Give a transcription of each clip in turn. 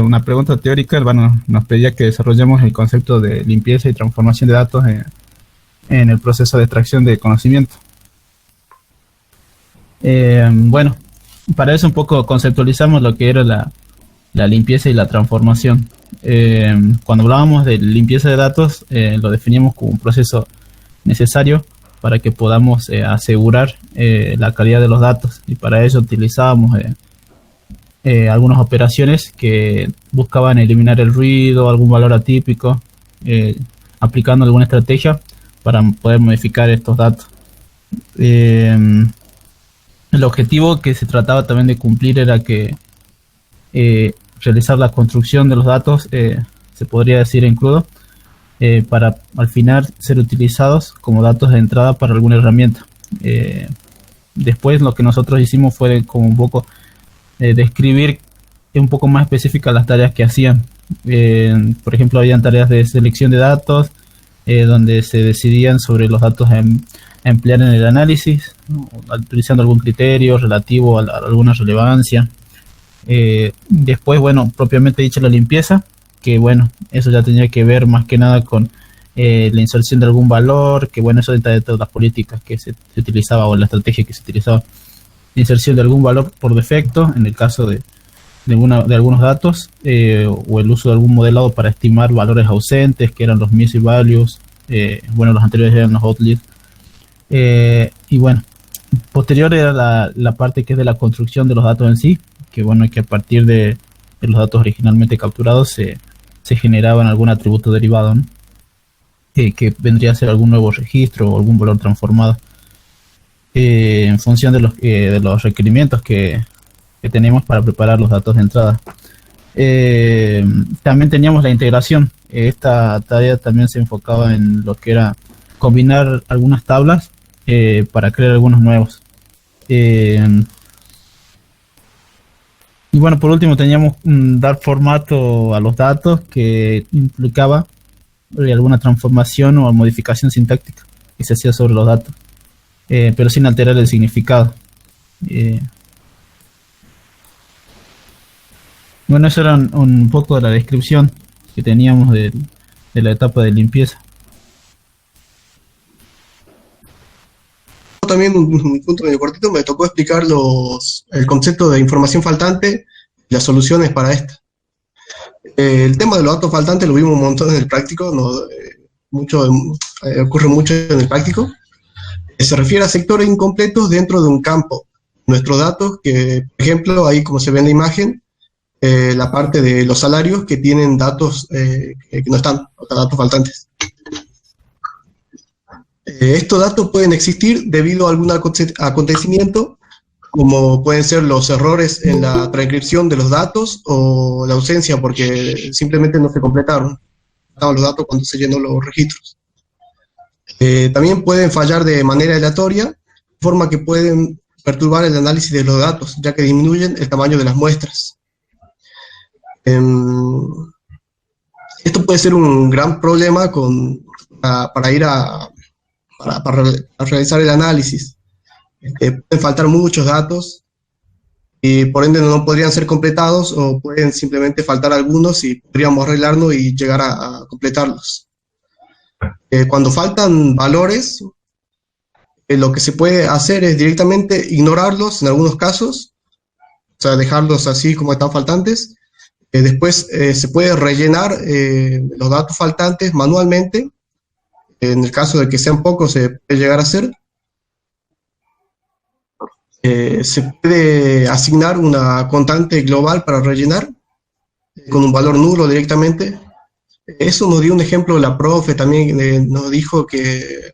una pregunta teórica, bueno, nos pedía que desarrollemos el concepto de limpieza y transformación de datos en el proceso de extracción de conocimiento. Bueno, para eso un poco conceptualizamos lo que era la limpieza y la transformación. Cuando hablábamos de limpieza de datos, lo definíamos como un proceso necesario para que podamos asegurar la calidad de los datos, y para ello utilizábamos algunas operaciones que buscaban eliminar el ruido, algún valor atípico, aplicando alguna estrategia para poder modificar estos datos. El objetivo que se trataba también de cumplir era que realizar la construcción de los datos, se podría decir en crudo, para al final ser utilizados como datos de entrada para alguna herramienta. Después lo que nosotros hicimos fue como un poco describir un poco más específicas las tareas que hacían. Por ejemplo, habían tareas de selección de datos, donde se decidían sobre los datos a emplear en el análisis, ¿no? Utilizando algún criterio relativo a alguna relevancia. Después, bueno, propiamente dicha la limpieza, que bueno, eso ya tenía que ver más que nada con la inserción de algún valor, que bueno, eso dentro de todas las políticas que se utilizaba o la estrategia que se utilizaba. La inserción de algún valor por defecto, en el caso de algunos datos, o el uso de algún modelado para estimar valores ausentes, que eran los missing values, bueno, los anteriores eran los outliers. Y bueno, posterior era la parte que es de la construcción de los datos en sí, que bueno, que a partir de los datos originalmente capturados se generaban algún atributo derivado, ¿no? Que vendría a ser algún nuevo registro o algún valor transformado, en función de los requerimientos que tenemos para preparar los datos de entrada. También teníamos la integración. Esta tarea también se enfocaba en lo que era combinar algunas tablas para crear algunos nuevos. Y bueno, por último teníamos dar formato a los datos, que implicaba alguna transformación o modificación sintáctica que se hacía sobre los datos, pero sin alterar el significado. Bueno, eso era un poco de la descripción que teníamos de la etapa de limpieza. También un punto medio cortito, me tocó explicar el concepto de información faltante y las soluciones para esta. El tema de los datos faltantes lo vimos un montón en el práctico, ocurre mucho en el práctico. Se refiere a sectores incompletos dentro de un campo. Nuestros datos, que por ejemplo, ahí como se ve en la imagen, la parte de los salarios que tienen datos que no están, o sea, datos faltantes. Estos datos pueden existir debido a algún acontecimiento, como pueden ser los errores en la transcripción de los datos o la ausencia porque simplemente no se completaron. Estaban los datos cuando se llenó los registros. También pueden fallar de manera aleatoria, de forma que pueden perturbar el análisis de los datos, ya que disminuyen el tamaño de las muestras. Esto puede ser un gran problema para realizar el análisis. Pueden faltar muchos datos y por ende no podrían ser completados, o pueden simplemente faltar algunos y podríamos arreglarlo y llegar a completarlos. Cuando faltan valores, lo que se puede hacer es directamente ignorarlos en algunos casos, o sea, dejarlos así como están faltantes. Después se puede rellenar los datos faltantes manualmente. En el caso de que sean pocos, se puede llegar a hacer. Se puede asignar una constante global para rellenar con un valor nulo directamente. Eso nos dio un ejemplo la profe también, nos dijo que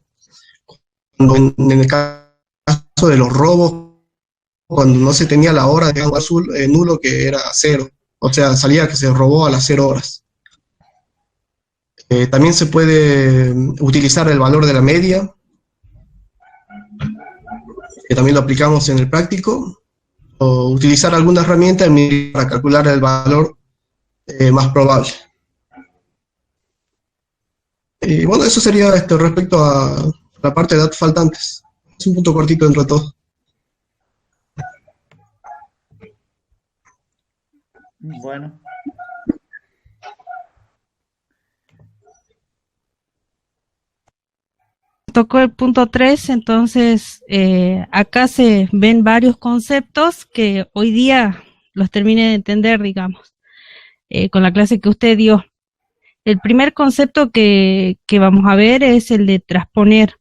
en el caso de los robos, cuando no se tenía la hora de azul, nulo, que era 0, o sea, salía que se robó a las 0 horas. También se puede utilizar el valor de la media, que también lo aplicamos en el práctico, o utilizar alguna herramienta para calcular el valor más probable. Y bueno, eso sería respecto a la parte de datos faltantes. Es un punto cortito dentro de todo. Bueno, tocó el punto 3, entonces acá se ven varios conceptos que hoy día los terminé de entender, digamos, con la clase que usted dio. El primer concepto que vamos a ver es el de transponer.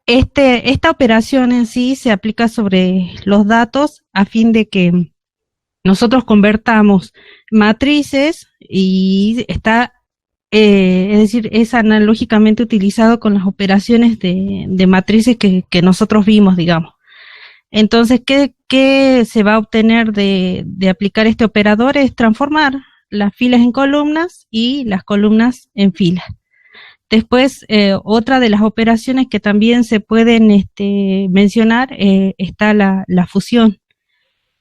Esta operación en sí se aplica sobre los datos a fin de que nosotros convertamos matrices y está, es decir, es analógicamente utilizado con las operaciones de matrices que nosotros vimos, digamos. Entonces, ¿qué se va a obtener de aplicar este operador? Es transformar las filas en columnas y las columnas en filas. Después, otra de las operaciones que también se pueden mencionar está la fusión.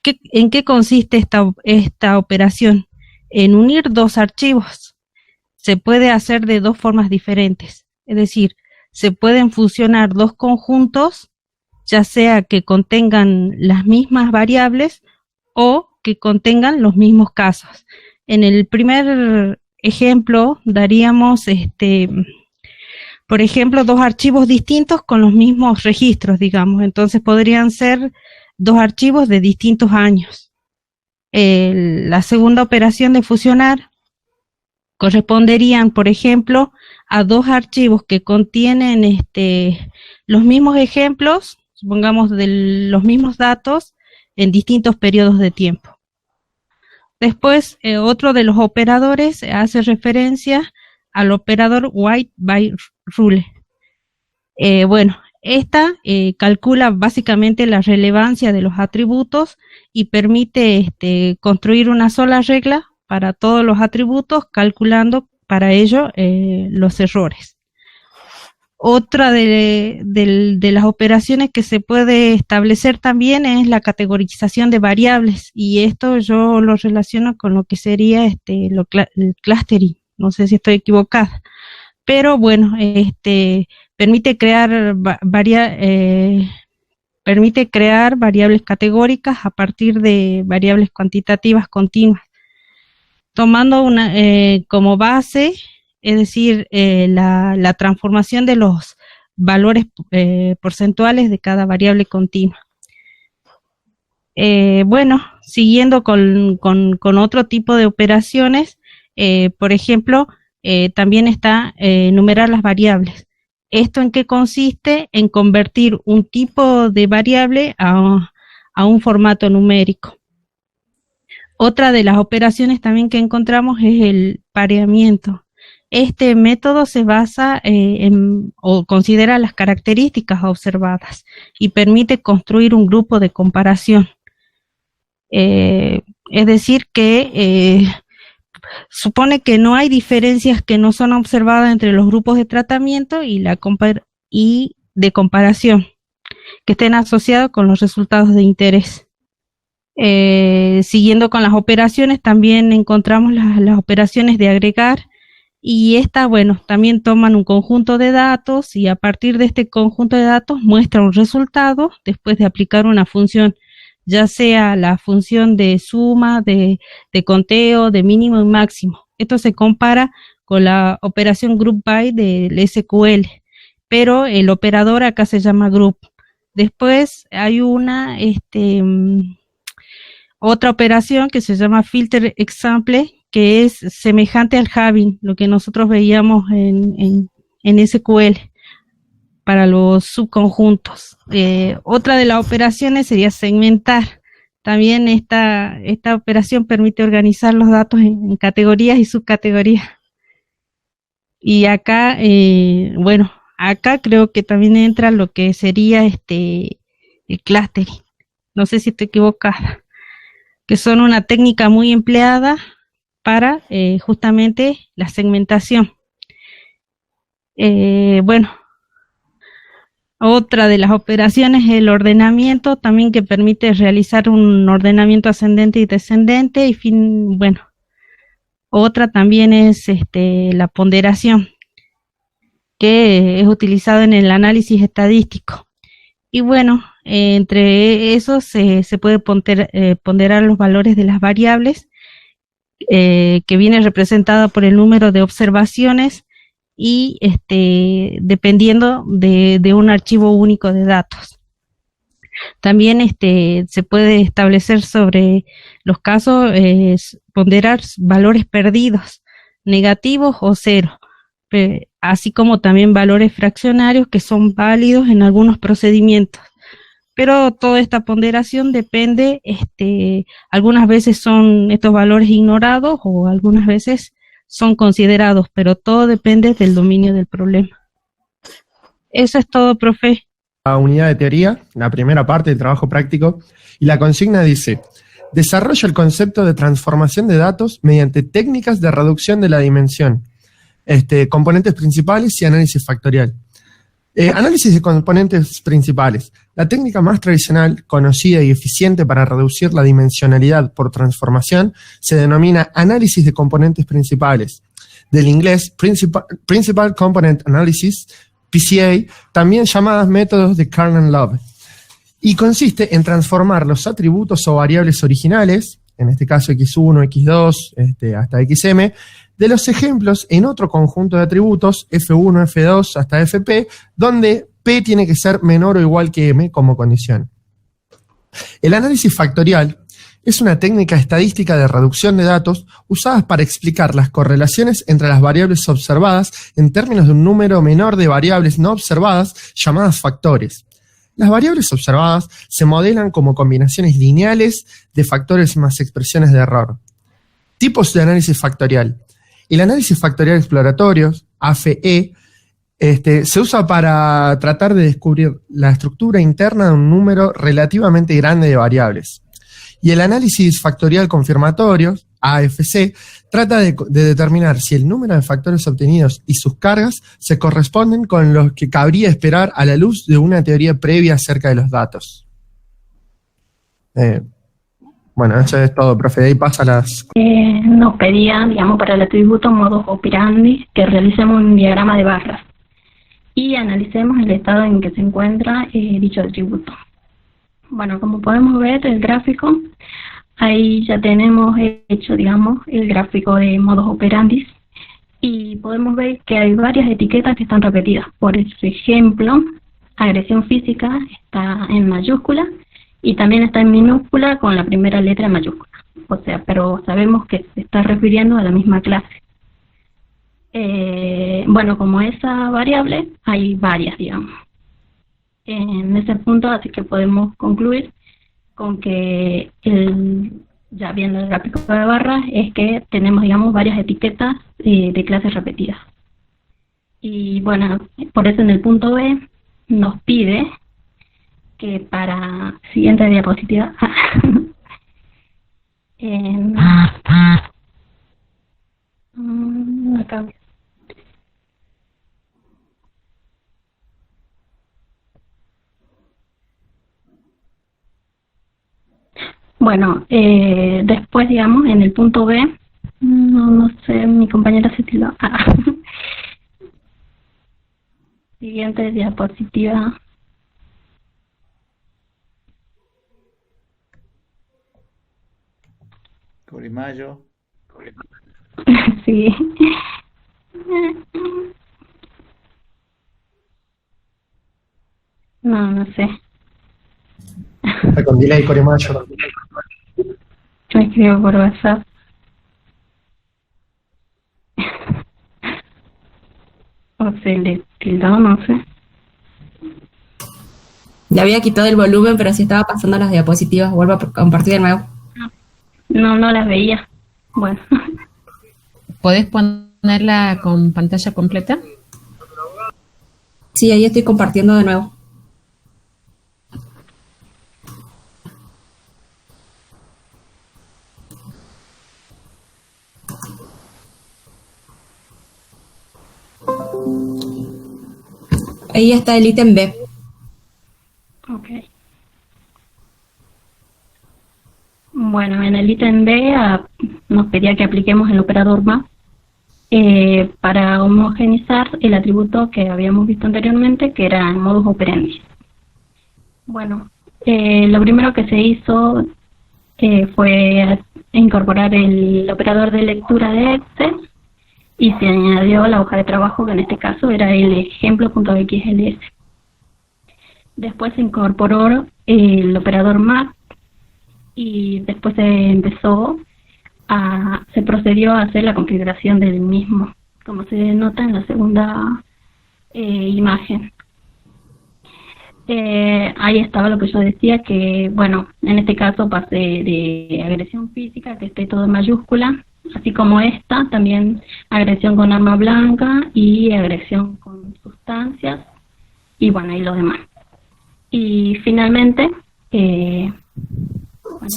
¿En qué consiste esta operación? En unir dos archivos. Se puede hacer de dos formas diferentes. Es decir, se pueden fusionar dos conjuntos, ya sea que contengan las mismas variables o que contengan los mismos casos. En el primer ejemplo daríamos por ejemplo, dos archivos distintos con los mismos registros, digamos. Entonces podrían ser dos archivos de distintos años. La segunda operación de fusionar corresponderían, por ejemplo, a dos archivos que contienen los mismos ejemplos, supongamos de los mismos datos, en distintos periodos de tiempo. Después, otro de los operadores hace referencia al operador white by rule. Esta calcula básicamente la relevancia de los atributos y permite construir una sola regla para todos los atributos, calculando para ello los errores. Otra de las operaciones que se puede establecer también es la categorización de variables, y esto yo lo relaciono con lo que sería el clustering. No sé si estoy equivocada, pero bueno, permite crear variables categóricas a partir de variables cuantitativas continuas, tomando como base, es decir, la transformación de los valores porcentuales de cada variable continua. Siguiendo con otro tipo de operaciones, por ejemplo, también está enumerar las variables. ¿Esto en qué consiste? En convertir un tipo de variable a un formato numérico. Otra de las operaciones también que encontramos es el pareamiento. Este método se basa o considera las características observadas y permite construir un grupo de comparación. Es decir, que supone que no hay diferencias que no son observadas entre los grupos de tratamiento y de comparación que estén asociados con los resultados de interés. Siguiendo con las operaciones, también encontramos las operaciones de agregar, y estas, también toman un conjunto de datos y a partir de este conjunto de datos muestra un resultado después de aplicar una función, ya sea la función de suma, de conteo, de mínimo y máximo. Esto se compara con la operación group by del SQL, pero el operador acá se llama group. Después hay otra operación que se llama filter example, que es semejante al having, lo que nosotros veíamos en SQL para los subconjuntos. Otra de las operaciones sería segmentar. También esta operación permite organizar los datos en categorías y subcategorías. Y acá, acá creo que también entra lo que sería el clustering. No sé si estoy equivocada, que son una técnica muy empleada para justamente la segmentación. Otra de las operaciones es el ordenamiento, también, que permite realizar un ordenamiento ascendente y descendente. Y otra también es la ponderación, que es utilizado en el análisis estadístico. Y entre esos se puede ponderar los valores de las variables, que viene representada por el número de observaciones, y dependiendo de un archivo único de datos. También se puede establecer sobre los casos, ponderar valores perdidos, negativos o cero, así como también valores fraccionarios que son válidos en algunos procedimientos. Pero toda esta ponderación depende, algunas veces son estos valores ignorados o algunas veces son considerados, pero todo depende del dominio del problema. Eso es todo, profe. La unidad de teoría, la primera parte del trabajo práctico, y la consigna dice: desarrolla el concepto de transformación de datos mediante técnicas de reducción de la dimensión, componentes principales y análisis factorial. Análisis de componentes principales. La técnica más tradicional, conocida y eficiente para reducir la dimensionalidad por transformación se denomina análisis de componentes principales, del inglés Principal Component Analysis, PCA, también llamadas métodos de Carnan-Love, y consiste en transformar los atributos o variables originales, en este caso x1, x2, hasta xm, de los ejemplos en otro conjunto de atributos, f1, f2, hasta fp, donde p tiene que ser menor o igual que m como condición. El análisis factorial es una técnica estadística de reducción de datos usada para explicar las correlaciones entre las variables observadas en términos de un número menor de variables no observadas llamadas factores. Las variables observadas se modelan como combinaciones lineales de factores más expresiones de error. Tipos de análisis factorial. El análisis factorial exploratorio, AFE, se usa para tratar de descubrir la estructura interna de un número relativamente grande de variables. Y el análisis factorial confirmatorio, AFC, trata de determinar si el número de factores obtenidos y sus cargas se corresponden con los que cabría esperar a la luz de una teoría previa acerca de los datos. Bueno, eso es todo, profe. De ahí pasa las... Nos pedía, digamos, para el atributo modus operandi que realicemos un diagrama de barras y analicemos el estado en que se encuentra dicho atributo. Bueno, como podemos ver el gráfico, ahí ya tenemos hecho, digamos, el gráfico de modus operandi y podemos ver que hay varias etiquetas que están repetidas. Por ejemplo, agresión física está en mayúscula y también está en minúscula con la primera letra mayúscula. O sea, pero sabemos que se está refiriendo a la misma clase. Bueno, como esa variable, hay varias, digamos. En ese punto, así que podemos concluir con que, ya viendo el gráfico de barras, es que tenemos, digamos, varias etiquetas de clases repetidas. Y bueno, por eso en el punto B nos pide que para siguiente diapositiva acá. Bueno, después, digamos, en el punto B, no sé, mi compañera se tiró. Siguiente diapositiva. Corimayo. Sí. No sé. Está con delay, Corimayo. Me escribo por WhatsApp. O se le tildó, no sé. Le había quitado el volumen, pero sí estaba pasando las diapositivas. Vuelvo a compartir de nuevo. No las veía. Bueno. ¿Podés ponerla con pantalla completa? Sí, ahí estoy compartiendo de nuevo. Ahí está el ítem B. Ok. Bueno, en el ítem B nos pedía que apliquemos el operador más para homogeneizar el atributo que habíamos visto anteriormente, que era el modus operandi. Bueno, lo primero que se hizo fue incorporar el operador de lectura de Excel y se añadió la hoja de trabajo, que en este caso era el ejemplo.xls. Después se incorporó el operador map y después se procedió a hacer la configuración del mismo, como se nota en la segunda imagen. Ahí estaba lo que yo decía, que bueno, en este caso pasé de agresión física, que esté todo en mayúscula, así como esta, también agresión con arma blanca y agresión con sustancias, y bueno, y lo demás. Y finalmente, bueno,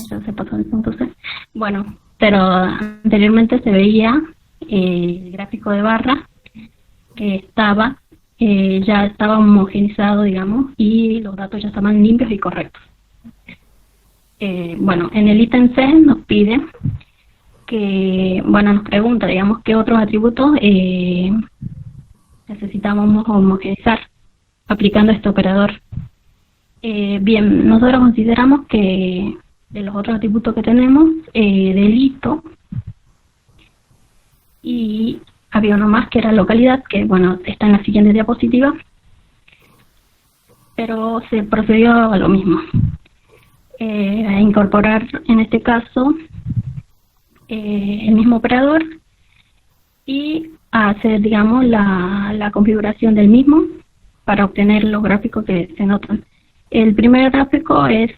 ya se pasó el punto C. Bueno, pero anteriormente se veía el gráfico de barra que ya estaba homogenizado, digamos, y los datos ya estaban limpios y correctos. Bueno, en el ítem C nos pide nos pregunta, digamos, qué otros atributos necesitamos homogeneizar aplicando este operador. Bien, nosotros consideramos que de los otros atributos que tenemos, delito, y había uno más que era localidad, que bueno, está en la siguiente diapositiva, pero se procedió a lo mismo, a incorporar en este caso el mismo operador y a hacer, digamos, la configuración del mismo para obtener los gráficos que se notan. El primer gráfico es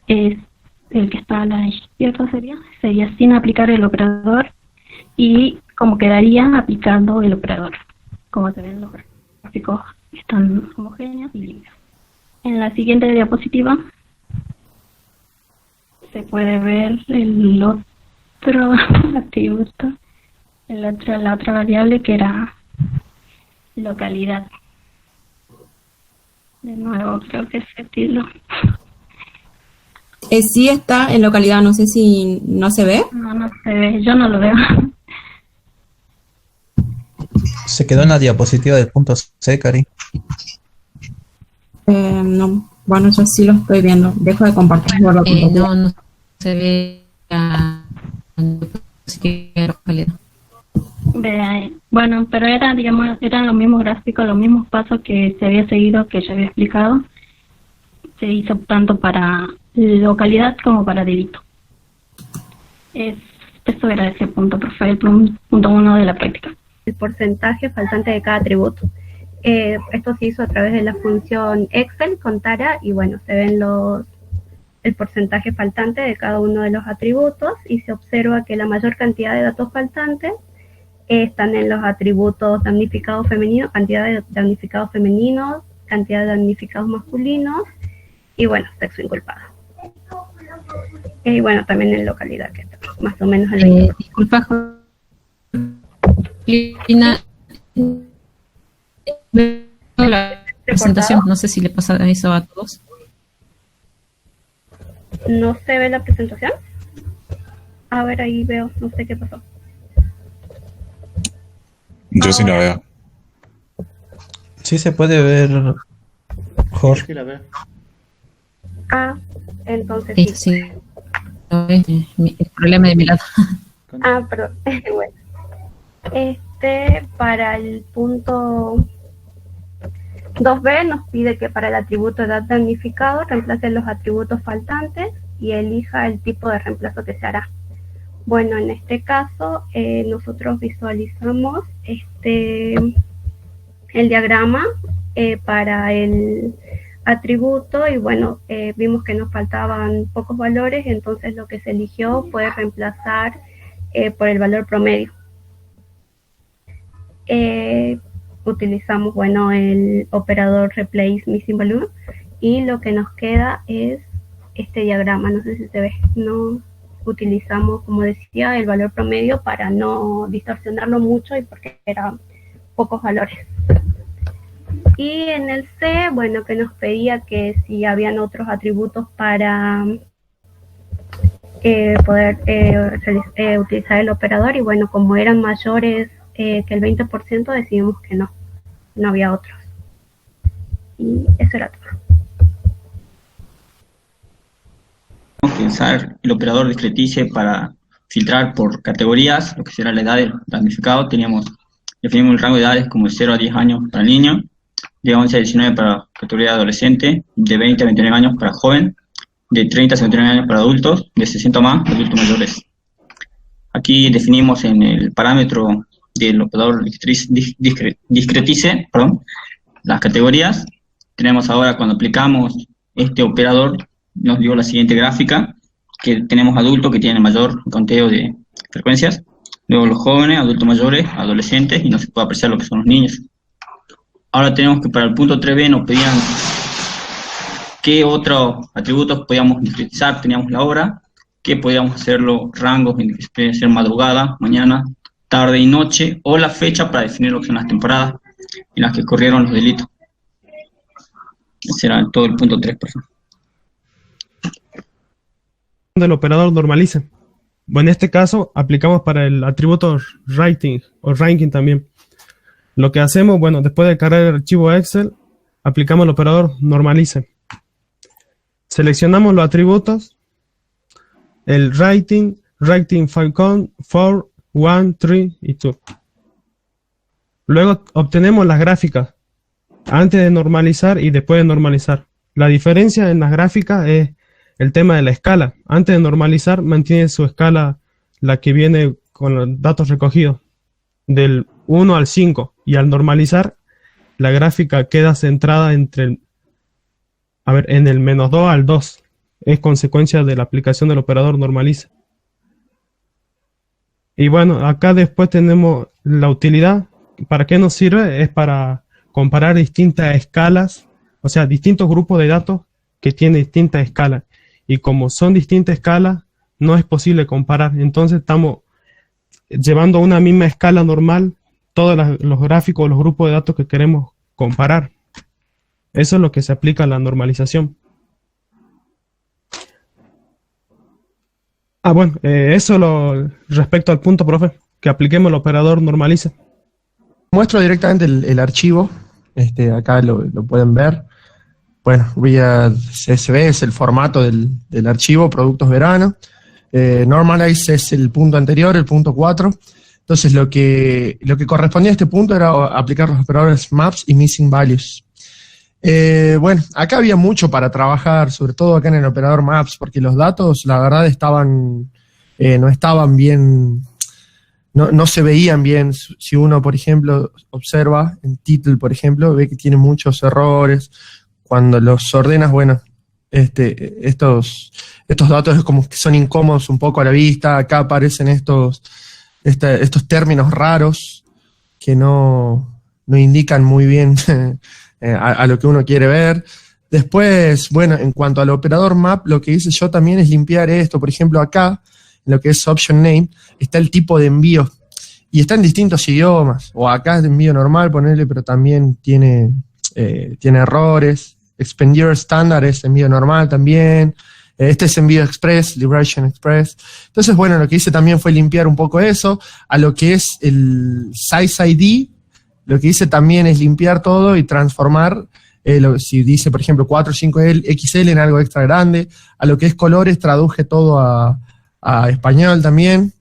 el que está a la izquierda, sería sin aplicar el operador, y como quedaría aplicando el operador. Como se ven, los gráficos están homogéneos y limpios. En la siguiente diapositiva se puede ver el otro atributo, la otra variable, que era localidad. De nuevo, creo que es estilo. Sí está en localidad, no sé si no se ve. No se ve, yo no lo veo. Se quedó en la diapositiva del punto C, Cari. No, bueno, yo sí lo estoy viendo. Dejo de compartir. No se ve localidad. Bueno, pero eran los mismos gráficos, los mismos pasos que se había seguido, que yo había explicado. Se hizo tanto para localidad como para delito. Eso era ese punto, profe, el punto 1 de la práctica. El porcentaje faltante de cada atributo. Esto se hizo a través de la función Excel con Tara, y bueno, se ven el porcentaje faltante de cada uno de los atributos, y se observa que la mayor cantidad de datos faltantes están en los atributos damnificados femeninos, cantidad de damnificados femeninos, cantidad de damnificados masculinos, y bueno, sexo inculpado. Y bueno, también en localidad, que está más o menos el 20%. Disculpa, Lina, la presentación, no sé si le pasa eso a todos. ¿No se ve la presentación? A ver, ahí veo, no sé qué pasó. Yo sí la veo. Sí se puede ver, Jorge. Sí la veo. Entonces sí. El problema de mi lado. Perdón. Bueno. Para el punto 2b nos pide que para el atributo edad damnificado reemplace los atributos faltantes y elija el tipo de reemplazo que se hará. Bueno, en este caso nosotros visualizamos el diagrama para el atributo, y bueno, vimos que nos faltaban pocos valores, entonces lo que se eligió fue reemplazar por el valor promedio. Utilizamos, bueno, el operador replace missing value, y lo que nos queda es este diagrama. No sé si se ve, no utilizamos, como decía, el valor promedio para no distorsionarlo mucho y porque eran pocos valores. Y en el C, bueno, que nos pedía que si habían otros atributos para poder utilizar el operador, y bueno, como eran mayores que el 20%, decidimos que no había otros. Y eso era todo. Utilizar el operador discretice para filtrar por categorías, lo que será la edad del damnificado. Teníamos Definimos el rango de edades como de 0 a 10 años para niño, de 11 a 19 para categoría de adolescente, de 20 a 29 años para joven, de 30 a 59 años para adultos, de 60 más para adultos mayores. Aquí definimos en el parámetro del operador discretice, las categorías. Tenemos ahora, cuando aplicamos este operador, nos dio la siguiente gráfica, que tenemos adultos que tienen mayor conteo de frecuencias, luego los jóvenes, adultos mayores, adolescentes, y no se puede apreciar lo que son los niños. Ahora tenemos que para el punto 3b nos pedían qué otros atributos podíamos discretizar. Teníamos la hora, que podíamos hacer los rangos en que se puede ser madrugada, mañana, tarde y noche, o la fecha para definir lo que son las temporadas en las que ocurrieron los delitos. Ese era todo el punto 3, por favor. Del operador normaliza. Bueno, en este caso aplicamos para el atributo rating o ranking también. Lo que hacemos, bueno, después de cargar el archivo Excel, aplicamos el operador normaliza. Seleccionamos los atributos, el rating 5 count, 4, 1, 3 y 2. Luego obtenemos las gráficas antes de normalizar y después de normalizar. La diferencia en las gráficas es el tema de la escala. Antes de normalizar mantiene su escala, la que viene con los datos recogidos, del 1 al 5. Y al normalizar, la gráfica queda centrada entre en el menos 2 al 2. Es consecuencia de la aplicación del operador normaliza. Y bueno, acá después tenemos la utilidad. ¿Para qué nos sirve? Es para comparar distintas escalas, o sea, distintos grupos de datos que tienen distintas escalas. Y como son distintas escalas, no es posible comparar. Entonces estamos llevando a una misma escala normal todos los gráficos, los grupos de datos que queremos comparar. Eso es lo que se aplica a la normalización. Bueno, eso respecto al punto, profe, que apliquemos el operador normaliza. Muestro directamente el archivo, acá lo pueden ver. Bueno, vía CSV es el formato del archivo, productos verano. Normalize es el punto anterior, el punto 4. Entonces lo que correspondía a este punto era aplicar los operadores maps y missing values. Bueno, acá había mucho para trabajar, sobre todo acá en el operador maps, porque los datos, la verdad, no estaban bien, no se veían bien. Si uno, por ejemplo, observa en title, por ejemplo, ve que tiene muchos errores. Cuando los ordenas, bueno, estos datos es como que son incómodos un poco a la vista. Acá aparecen estos términos raros que no indican muy bien a lo que uno quiere ver. Después, bueno, en cuanto al operador map, lo que hice yo también es limpiar esto. Por ejemplo, acá, en lo que es option name, está el tipo de envío. Y está en distintos idiomas. O acá es de envío normal, ponerle, pero también tiene errores. Expenditure Standard es envío normal también. Este es envío express, Liberation Express. Entonces, bueno, lo que hice también fue limpiar un poco eso. A lo que es el Size ID, lo que hice también es limpiar todo y transformar, si dice, por ejemplo, 4 o 5 XL en algo extra grande. A lo que es colores, traduje todo a español también.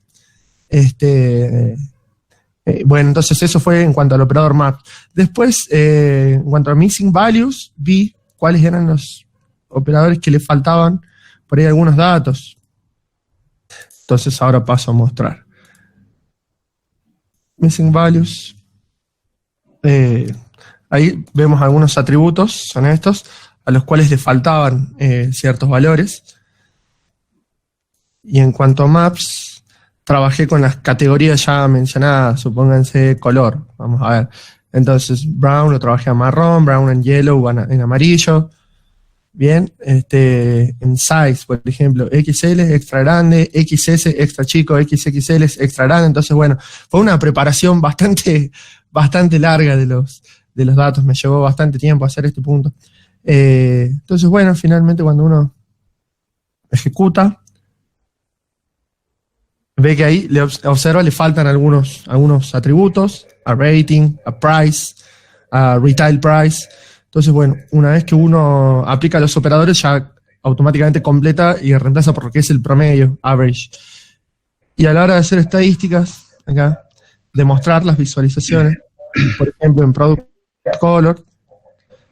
Bueno, entonces eso fue en cuanto al operador map. Después, en cuanto a missing values, vi cuáles eran los operadores que le faltaban por ahí algunos datos. Entonces ahora paso a mostrar. Missing values. Ahí vemos algunos atributos, son estos, a los cuales le faltaban ciertos valores. Y en cuanto a maps, trabajé con las categorías ya mencionadas, supónganse color, vamos a ver. Entonces, brown lo trabajé a marrón, brown and yellow en amarillo. Bien, en size, por ejemplo, XL extra grande, XS extra chico, XXL extra grande. Entonces, bueno, fue una preparación bastante larga de los datos. Me llevó bastante tiempo hacer este punto. Entonces, bueno, finalmente cuando uno ejecuta, ve que ahí le faltan algunos atributos, a rating, a price, a retail price. Entonces, bueno, una vez que uno aplica los operadores, ya automáticamente completa y reemplaza por lo que es el promedio, average. Y a la hora de hacer estadísticas, acá, demostrar las visualizaciones. Por ejemplo, en Product Color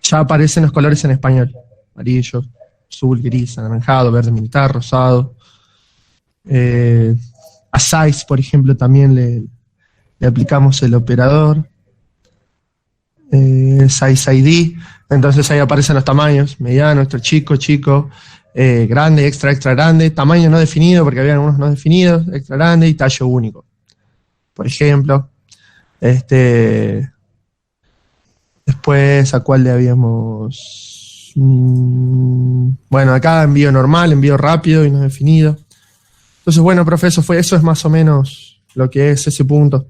ya aparecen los colores en español: amarillo, azul, gris, anaranjado, verde militar, rosado. A Size, por ejemplo, también le aplicamos el operador Size ID. Entonces ahí aparecen los tamaños: mediano, extra chico, chico, grande, extra grande, tamaño no definido, porque había algunos no definidos, extra grande, y tallo único, por ejemplo. Después, ¿a cuál le habíamos? Bueno, acá envío normal, envío rápido y no definido. Entonces, bueno, profe, eso es más o menos lo que es ese punto.